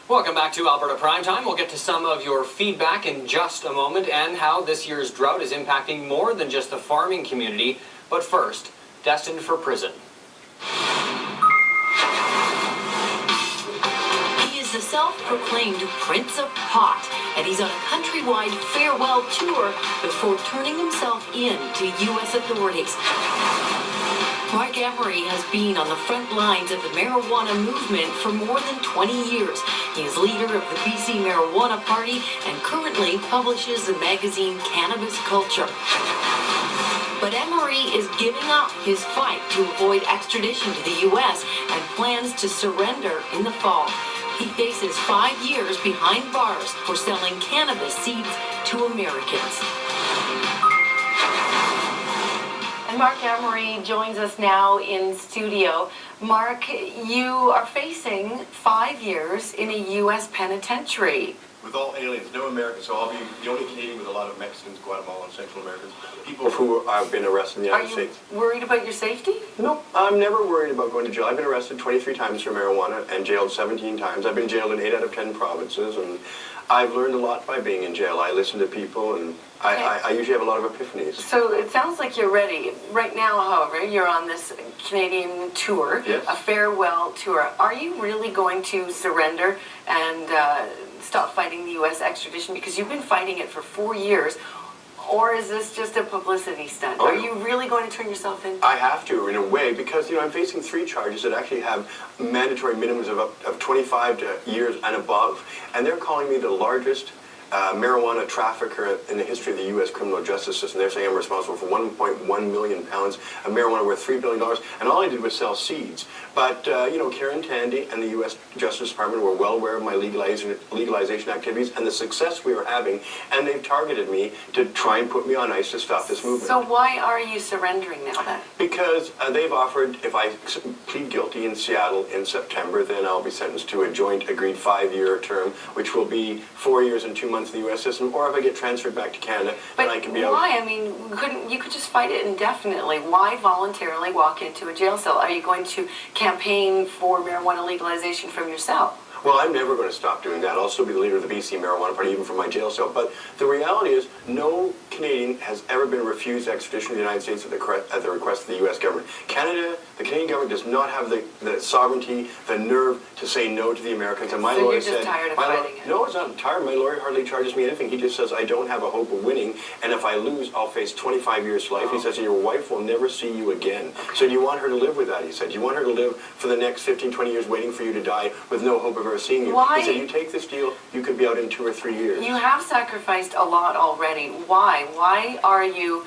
Welcome back to Alberta Primetime. We'll get to some of your feedback in just a moment and how this year's drought is impacting more than just the farming community. But first, destined for prison. He is the self-proclaimed Prince of Pot, and he's on a countrywide farewell tour before turning himself in to U.S. authorities. Marc Emery has been on the front lines of the marijuana movement for more than 20 years. He is leader of the BC Marijuana Party and currently publishes the magazine Cannabis Culture. But Emery is giving up his fight to avoid extradition to the U.S. and plans to surrender in the fall. He faces 5 years behind bars for selling cannabis seeds to Americans. And Marc Emery joins us now in studio. Marc, you are facing 5 years in a U.S. penitentiary. With all aliens, no Americans, so I'll be the only Canadian with a lot of Mexicans, Guatemalan, Central Americans, people who have been arrested in the United States. Are you worried about your safety? No, I'm never worried about going to jail. I've been arrested 23 times for marijuana and jailed 17 times. I've been jailed in 8 out of 10 provinces, and I've learned a lot by being in jail. I listen to people, and I usually have a lot of epiphanies. So it sounds like you're ready. Right now, however, you're on this Canadian tour, yes, a farewell tour. Are you really going to surrender and stop fighting the U.S. extradition? Because you've been fighting it for 4 years. Or is this just a publicity stunt? Are you really going to turn yourself in? I have to, in a way, because I'm facing 3 charges that actually have mandatory minimums of 25 years and above, and they're calling me the largest marijuana trafficker in the history of the U.S. criminal justice system. They're saying I'm responsible for 1.1 million pounds of marijuana worth $3 billion, and all I did was sell seeds. But, Karen Tandy and the U.S. Justice Department were well aware of my legalization activities and the success we were having, and they've targeted me to try and put me on ice to stop this movement. So why are you surrendering now then? Because they've offered, if I plead guilty in Seattle in September, then I'll be sentenced to a joint agreed 5-year term, which will be 4 years and 2 months in the U.S. system, or if I get transferred back to Canada, then I can be out. But why? I mean, you could just fight it indefinitely. Why voluntarily walk into a jail cell? Are you going to campaign for marijuana legalization from yourself? Well, I'm never going to stop doing that. I'll still be the leader of the BC Marijuana Party, even from my jail cell. But the reality is, no Canadian has ever been refused extradition to the United States at the request of the U.S. government. Canada, the Canadian government does not have the sovereignty, the nerve to say no to the Americans. And my lawyer said, you're just tired of fighting it? No, it's not tired. My lawyer hardly charges me anything. He just says, I don't have a hope of winning, and if I lose, I'll face 25 years to life. He says, and your wife will never see you again. Okay. So do you want her to live with that? He said, do you want her to live for the next 15, 20 years waiting for you to die with no hope of ever seeing you? Why? He said, you take this deal, you could be out in 2 or 3 years. You have sacrificed a lot already. Why? Why are you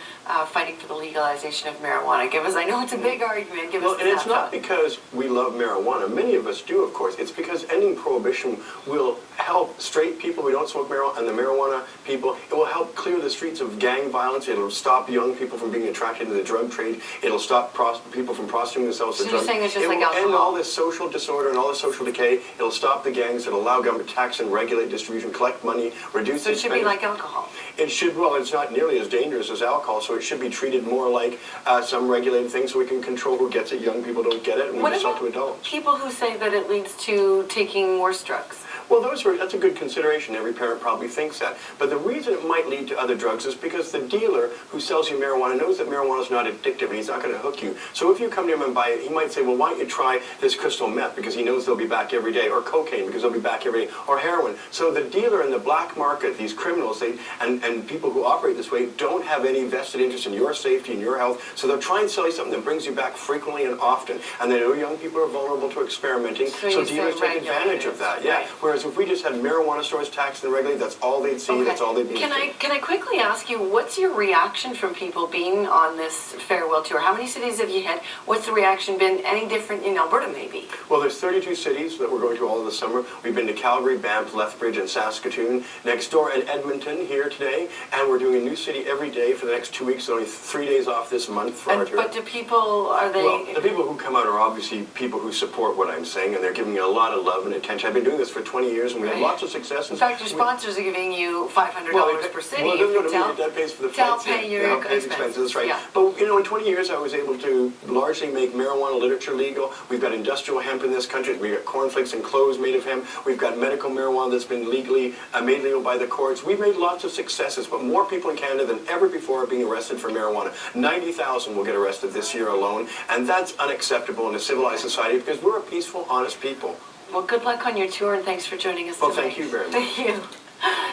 fighting for the legalization of marijuana? I know it's a big argument. And it's not because we love marijuana. Many of us do, of course. It's because ending prohibition will help straight people who don't smoke marijuana and the marijuana people. It will help clear the streets of gang violence. It'll stop young people from being attracted to the drug trade. It'll stop people from prostituting themselves to drugs. So you're saying it's just like alcohol? It will end all alcohol? this social disorder and all this social decay. It'll stop the gangs. It'll allow government to tax and regulate distribution, collect money, reduce So it should be like alcohol? It should. Well, it's not nearly as dangerous as alcohol, so it should be treated more like some regulated thing so we can control who gets it. Young people don't get it, and we sell to adults. People who say that it leads to taking worse drugs? Well, that's a good consideration. Every parent probably thinks that. But the reason it might lead to other drugs is because the dealer who sells you marijuana knows that marijuana is not addictive and he's not going to hook you. So if you come to him and buy it, he might say, well, why don't you try this crystal meth because he knows they'll be back every day, or cocaine because they'll be back every day, or heroin. So the dealer in the black market, these criminals, and people who operate this way don't have any vested interest in your safety and your health. So they'll try and sell you something that brings you back frequently and often. And they know young people are vulnerable to experimenting, so dealers take advantage of that. Yeah. Right. Whereas if we just had marijuana stores taxed and regulated, that's all they'd see, that's all they'd be. Can I quickly ask you, what's your reaction from people being on this farewell tour? How many cities have you hit? What's the reaction been? Any different in Alberta, maybe? Well, there's 32 cities that we're going to all of the summer. We've been to Calgary, Banff, Lethbridge, and Saskatoon. Next door in Edmonton here today, and we're doing a new city every day for the next 2 weeks. Only 3 days off this month for our tour. But do people, are they... Well, the people who come out are obviously people who support what I'm saying, and they're giving me a lot of love and attention. I've been doing this for 20 20 years, and we had lots of successes. In fact, your sponsors are giving you $500 per city. Well, that pays for the flights. Pay your expenses. That's right. Yeah. But, in 20 years, I was able to largely make marijuana literature legal. We've got industrial hemp in this country. We've got cornflakes and clothes made of hemp. We've got medical marijuana that's been legally made legal by the courts. We've made lots of successes, but more people in Canada than ever before are being arrested for marijuana. 90,000 will get arrested this year alone, and that's unacceptable in a civilized society because we're a peaceful, honest people. Well, good luck on your tour, and thanks for joining us Well, tonight. thank you very much. Thank you.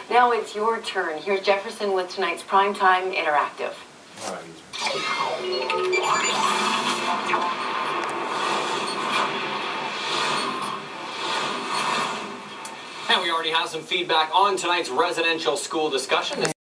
Now it's your turn. Here's Jefferson with tonight's Primetime Interactive. And we already have some feedback on tonight's residential school discussion.